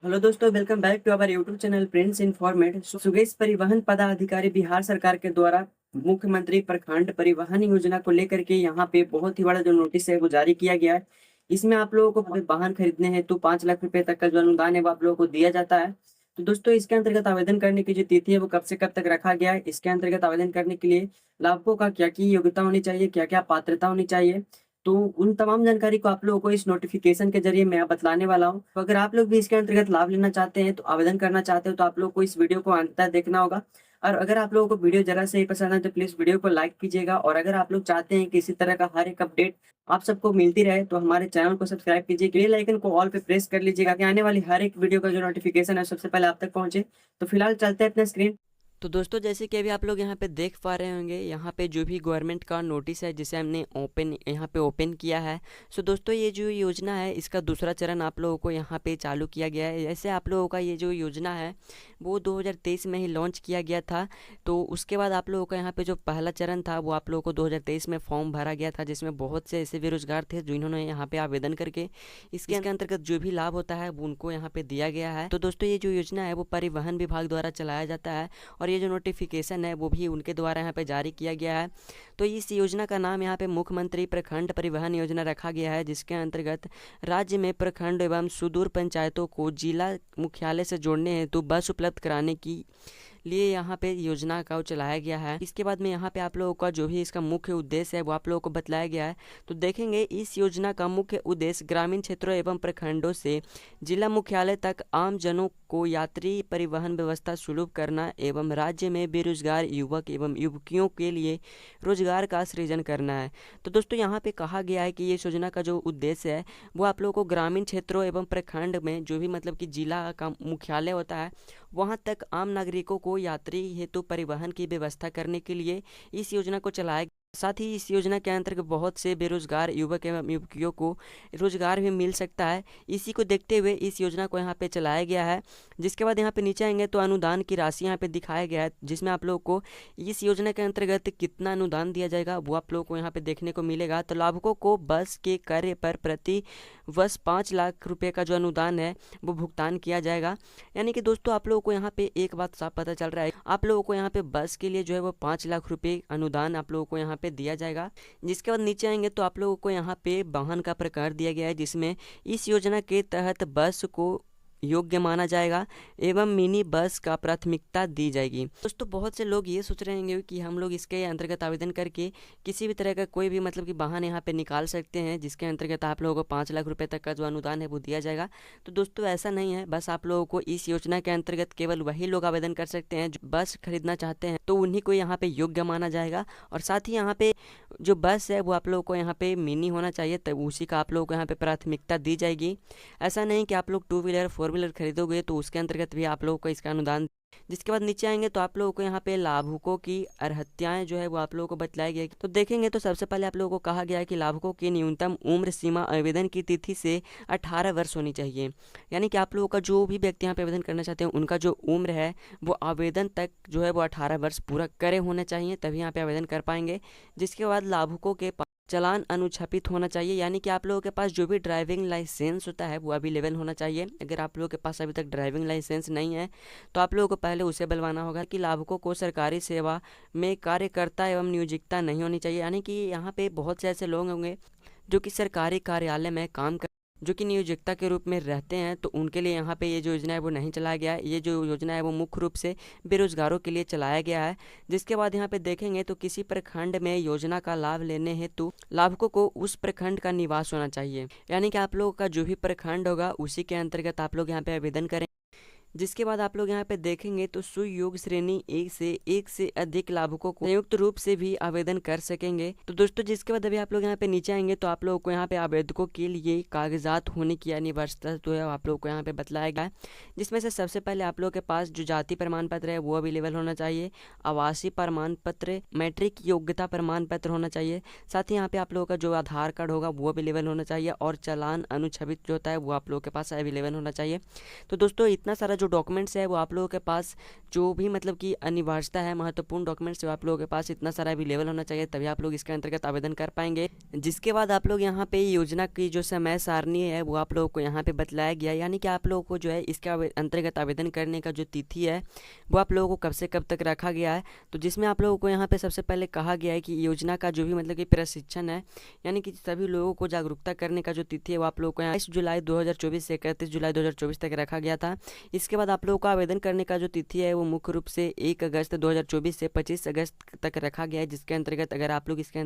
Hello दोस्तों, welcome back to our YouTube channel Prince Informate. सुगेश परिवहन पदाधिकारी बिहार सरकार के द्वारा मुख्यमंत्री प्रखंड परिवहन योजना को लेकर के यहाँ पे बहुत ही बड़ा जो नोटिस है वो जारी किया गया है। इसमें आप लोगों को वाहन खरीदने हैं तो 5 लाख रुपए तक का जो अनुदान है वो आप लोगों को दिया जाता है। तो दोस्तों, इसके अंतर्गत आवेदन करने की जो तिथि है वो कब से कब तक रखा गया है, इसके अंतर्गत आवेदन करने के लिए लाभुकों का क्या की योग्यता होनी चाहिए, क्या क्या पात्रता होनी चाहिए, तो उन तमाम जानकारी को आप लोगों को इस नोटिफिकेशन के जरिए मैं बतलाने वाला हूँ। तो अगर आप लोग भी इसके अंतर्गत लाभ लेना चाहते हैं, तो आवेदन करना चाहते हो, तो आप लोग को इस वीडियो को अंत तक देखना होगा। और अगर आप लोगों को वीडियो जरा से ही पसंद है तो प्लीज वीडियो को लाइक कीजिएगा। और अगर आप लोग चाहते हैं कि इसी तरह का हर एक अपडेट आप सबको मिलती रहे, तो हमारे चैनल को सब्सक्राइब कीजिए, बेल आइकन को ऑल पे प्रेस कर लीजिएगा कि आने वाली हर एक वीडियो का जो नोटिफिकेशन है सबसे पहले आप तक पहुंचे। तो फिलहाल चलते हैं अपने स्क्रीन। तो दोस्तों, जैसे कि अभी आप लोग यहाँ पे देख पा रहे होंगे, यहाँ पे जो भी गवर्नमेंट का नोटिस है जिसे हमने यहाँ पे ओपन किया है। सो दोस्तों, ये जो योजना है इसका दूसरा चरण आप लोगों को यहाँ पे चालू किया गया है। जैसे आप लोगों का ये जो योजना है वो 2023 में ही लॉन्च किया गया था। तो उसके बाद आप लोगों का यहाँ पे जो पहला चरण था वो आप लोगों को 2023 में फॉर्म भरा गया था, जिसमें बहुत से ऐसे बेरोजगार थे जिन्होंने यहाँ पे आवेदन करके इसके अंतर्गत जो भी लाभ होता है वो उनको यहाँ पे दिया गया है। तो दोस्तों, ये जो योजना है वो परिवहन विभाग द्वारा चलाया जाता है और ये जो नोटिफिकेशन है वो भी उनके द्वारा यहाँ पे जारी किया गया है। तो इस योजना का नाम यहाँ पे मुख्यमंत्री प्रखंड परिवहन योजना रखा गया है, जिसके अंतर्गत राज्य में प्रखंड एवं सुदूर पंचायतों को जिला मुख्यालय से जोड़ने हेतु बस उपलब्ध कराने की लिए यहाँ पे योजना का चलाया गया है। इसके बाद में यहाँ पे आप लोगों का जो भी इसका मुख्य उद्देश्य है वो आप लोगों को बतलाया गया है। तो देखेंगे, इस योजना का मुख्य उद्देश्य ग्रामीण क्षेत्रों एवं प्रखंडों से जिला मुख्यालय तक आम जनों को यात्री परिवहन व्यवस्था सुलभ करना एवं राज्य में बेरोजगार युवक एवं युवतियों के लिए रोजगार का सृजन करना है। तो दोस्तों, यहाँ पे कहा गया है कि ये योजना का जो उद्देश्य है वो आप लोगों को ग्रामीण क्षेत्रों एवं प्रखंड में जो भी मतलब कि जिला का मुख्यालय होता है वहाँ तक आम नागरिकों को यात्री हेतु परिवहन की व्यवस्था करने के लिए इस योजना को चलाया। साथ ही इस योजना के अंतर्गत बहुत से बेरोजगार युवक एवं युवतियों को रोजगार भी मिल सकता है। इसी को देखते हुए इस योजना को यहाँ पे चलाया गया है। जिसके बाद यहाँ पे नीचे आएंगे तो अनुदान की राशि यहाँ पे दिखाया गया है, जिसमें आप लोगों को इस योजना के अंतर्गत कितना अनुदान दिया जाएगा वो आप लोगों को यहाँ पे देखने को मिलेगा। तो लाभुकों को बस के कार्य पर प्रति वर्ष 5 लाख रुपए का जो अनुदान है वो भुगतान किया जाएगा। यानी कि दोस्तों, आप लोगों को यहाँ पे एक बात साफ पता चल रहा है, आप लोगों को यहाँ पे बस के लिए जो है वो 5 लाख रुपए अनुदान आप लोगों को यहाँ पे दिया जाएगा। जिसके बाद नीचे आएंगे तो आप लोगों को यहाँ पे वाहन का प्रकार दिया गया है, जिसमें इस योजना के तहत बस को योग्य माना जाएगा एवं मिनी बस का प्राथमिकता दी जाएगी। दोस्तों, बहुत से लोग ये सोच रहे होंगे कि हम लोग इसके अंतर्गत आवेदन करके किसी भी तरह का कोई भी मतलब कि वाहन यहाँ पे निकाल सकते हैं, जिसके अंतर्गत आप लोगों को 5 लाख रुपए तक का जो अनुदान है वो दिया जाएगा। तो दोस्तों, ऐसा नहीं है। बस आप लोगों को इस योजना के अंतर्गत केवल वही लोग आवेदन कर सकते हैं जो बस खरीदना चाहते हैं, तो उन्हीं को यहाँ पे योग्य माना जाएगा। और साथ ही यहाँ पे जो बस है वो आप लोगों को यहाँ पे मिनी होना चाहिए, तब उसी का आप लोगों को यहाँ पे प्राथमिकता दी जाएगी। ऐसा नहीं कि आप लोग 2 व्हीलर 4 व्हीलर खरीदोगे तो उसके अंतर्गत भी आप लोगों को इसका अनुदान। जिसके बाद नीचे आएंगे तो आप लोगों को यहाँ पे लाभुकों की अर्हताएं जो है वो आप लोगों को बतलाई गई। तो देखेंगे तो सबसे पहले आप लोगों को कहा गया है कि लाभुकों की न्यूनतम उम्र सीमा आवेदन की तिथि से 18 वर्ष होनी चाहिए। यानी कि आप लोगों का जो भी व्यक्ति यहाँ पे आवेदन करना चाहते हैं उनका जो उम्र है वो आवेदन तक जो है वो 18 वर्ष पूरा करे होने चाहिए, तभी यहाँ पे आवेदन कर पाएंगे। जिसके बाद लाभुकों के चालान अनुछापित होना चाहिए, यानी कि आप लोगों के पास जो भी ड्राइविंग लाइसेंस होता है वो अवेलेबल होना चाहिए। अगर आप लोगों के पास अभी तक ड्राइविंग लाइसेंस नहीं है तो आप लोगों को पहले उसे बनवाना होगा। कि लाभुकों को सरकारी सेवा में कार्यकर्ता एवं नियोजिकता नहीं होनी चाहिए, यानी कि यहाँ पे बहुत से ऐसे लोग होंगे जो कि सरकारी कार्यालय में काम कर जो कि नियोजकता के रूप में रहते हैं, तो उनके लिए यहाँ पे ये जो योजना है वो नहीं चलाया गया है। ये जो योजना है वो मुख्य रूप से बेरोजगारों के लिए चलाया गया है। जिसके बाद यहाँ पे देखेंगे तो किसी प्रखंड में योजना का लाभ लेने हेतु लाभुकों को उस प्रखंड का निवास होना चाहिए। यानी कि आप लोगों का जो भी प्रखंड होगा उसी के अंतर्गत आप लोग यहाँ पे आवेदन करें। जिसके बाद आप लोग यहाँ पे देखेंगे तो सुयोग श्रेणी एक से अधिक लाभुकों को संयुक्त रूप से भी आवेदन कर सकेंगे। तो दोस्तों, जिसके बाद अभी आप लोग यहाँ पे नीचे आएंगे तो आप लोगों को यहाँ पे आवेदकों के लिए कागजात होने की अनिवार्यता जो है आप लोग को यहाँ पे बतलाया गया है। जिसमें से सबसे पहले आप लोग के पास जो जाति प्रमाण पत्र है वो अवेलेबल होना चाहिए, आवासीय प्रमाण पत्र, मैट्रिक योग्यता प्रमाण पत्र होना चाहिए। साथ ही यहाँ पे आप लोगों का जो आधार कार्ड होगा वो अवेलेबल होना चाहिए और चालान अनुच्छेद जो होता है वो आप लोगों के पास अवेलेबल होना चाहिए। तो दोस्तों, इतना सारा जो डॉक्यूमेंट्स है वो आप लोगों के पास जो भी मतलब कि अनिवार्यता है, महत्वपूर्ण डॉक्यूमेंट्स है, आप लोगों के पास इतना सारा अवेलेबल होना चाहिए, तभी आप लोग इसके अंतर्गत आवेदन कर पाएंगे। जिसके बाद आप लोग यहाँ पे योजना की जो समय सारणी है वो आप लोगों को यहाँ पे बतलाया गया, यानी कि आप लोगों को जो है इसके अंतर्गत आवेदन करने का जो तिथि है वो आप लोगों को कब से कब तक रखा गया है। तो जिसमें आप लोगों को यहाँ पे सबसे पहले कहा गया है कि योजना का जो भी मतलब कि प्रशिक्षण है, यानी कि सभी लोगों को जागरूकता करने का जो तिथि है वो आप लोगों को 22 जुलाई 2024 से 31 जुलाई 2024 तक रखा गया था। इसके बाद आप लोगों को आवेदन करने का जो तिथि है वो मुख्य रूप से 1 अगस्त 2024 से 25 अगस्त तक रखा गया है, जिसके अंतर्गत अगर आप लोग इसके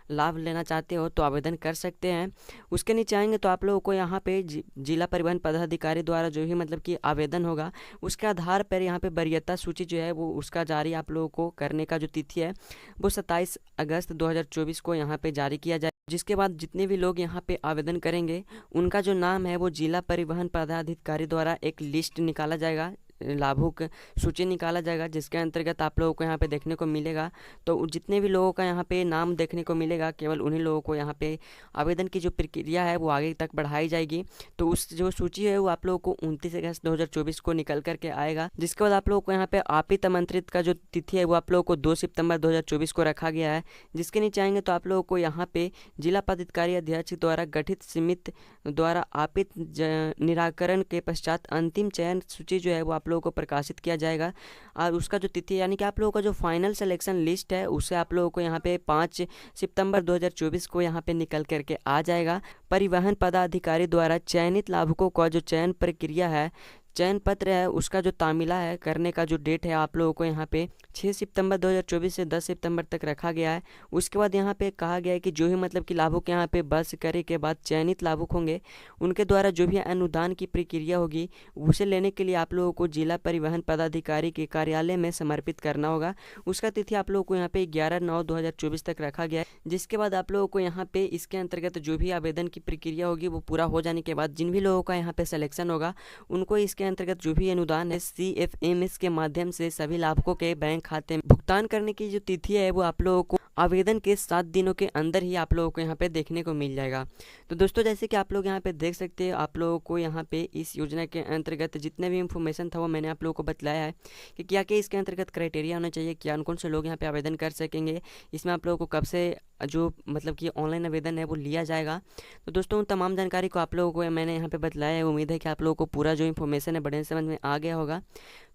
लाभ लेना चाहते हो तो आवेदन कर सकते हैं। उसके नीचे आएंगे तो आप लोगों को यहाँ पे जिला परिवहन पदाधिकारी द्वारा जो भी मतलब कि आवेदन होगा उसके आधार पर यहाँ पे वरीयता सूची जो है वो उसका जारी आप लोगों को करने का जो तिथि है वो 27 अगस्त 2024 को यहाँ पे जारी किया जाए। जिसके बाद जितने भी लोग यहाँ पे आवेदन करेंगे उनका जो नाम है वो जिला परिवहन पदाधिकारी द्वारा एक लिस्ट निकाला जाएगा, लाभुक सूची निकाला जाएगा, जिसके अंतर्गत आप लोगों को यहाँ पे देखने को मिलेगा। तो जितने भी लोगों का यहाँ पे नाम देखने को मिलेगा केवल उन्हीं लोगों को यहाँ पे आवेदन की जो प्रक्रिया है वो आगे तक बढ़ाई जाएगी। तो उस जो सूची है वो आप लोगों को 29 अगस्त 2024 को निकल करके आएगा। जिसके बाद आप लोगों को यहाँ पे आपीत आमंत्रित का जो तिथि है वो आप लोगों को 2 सितंबर 2024 को रखा गया है। जिसके नीचे आएंगे तो आप लोगों को यहाँ पे जिला पदाधिकारी अध्यक्ष द्वारा गठित समिति द्वारा आपीत निराकरण के पश्चात अंतिम चयन सूची जो है वो आप लोगों को प्रकाशित किया जाएगा। और उसका जो तिथि यानी कि आप लोगों का जो फाइनल सिलेक्शन लिस्ट है उसे आप लोगों को यहाँ पे 5 सितंबर 2024 को यहाँ पे निकल करके आ जाएगा। परिवहन पदाधिकारी द्वारा चयनित लाभुकों का जो चयन प्रक्रिया है, चयन पत्र है, उसका जो तामीला है करने का जो डेट है आप लोगों को यहाँ पे 6 सितंबर 2024 से 10 सितंबर तक रखा गया है। उसके बाद यहाँ पे कहा गया है कि जो ही मतलब कि लाभुक यहाँ पे बस करे के बाद चयनित लाभुक होंगे उनके द्वारा जो भी अनुदान की प्रक्रिया होगी उसे लेने के लिए आप लोगों को जिला परिवहन पदाधिकारी के कार्यालय में समर्पित करना होगा। उसका तिथि आप लोगों को यहाँ पे 11/9/2024 तक रखा गया है। जिसके बाद आप लोगों को यहाँ पे इसके अंतर्गत जो भी आवेदन की प्रक्रिया होगी वो पूरा हो जाने के बाद जिन भी लोगों का यहाँ पे सिलेक्शन होगा उनको इसके अंतर्गत जो भी अनुदान है CFMS के माध्यम से सभी लाभुकों के बैंक खाते में भुगतान करने की जो तिथि है वो आप लोगों को आवेदन के 7 दिनों के अंदर ही आप लोगों को यहाँ पे देखने को मिल जाएगा। तो दोस्तों जैसे कि आप लोग यहाँ पे देख सकते हो आप लोगों को यहाँ पे इस योजना के अंतर्गत जितने भी इन्फॉर्मेशन था वो मैंने आप लोगों को बतलाया है कि क्या क्या इसके अंतर्गत क्राइटेरिया होना चाहिए, क्या कौन से लोग यहाँ पे आवेदन कर सकेंगे, इसमें आप लोगों को कब से जो मतलब कि ऑनलाइन आवेदन है वो लिया जाएगा। तो दोस्तों उन तमाम जानकारी को आप लोगों को मैंने यहाँ पे बतलाया है। उम्मीद है कि आप लोगों को पूरा जो इन्फॉर्मेशन है बड़े समझ में आ गया होगा।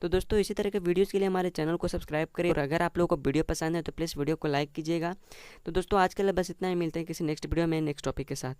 तो दोस्तों इसी तरह के वीडियोस के लिए हमारे चैनल को सब्सक्राइब करें और अगर आप लोगों को वीडियो पसंद है तो प्लीज़ वीडियो को लाइक कीजिएगा। तो दोस्तों आज के लिए बस इतना ही, मिलते हैं किसी नेक्स्ट वीडियो में नेक्स्ट टॉपिक के साथ।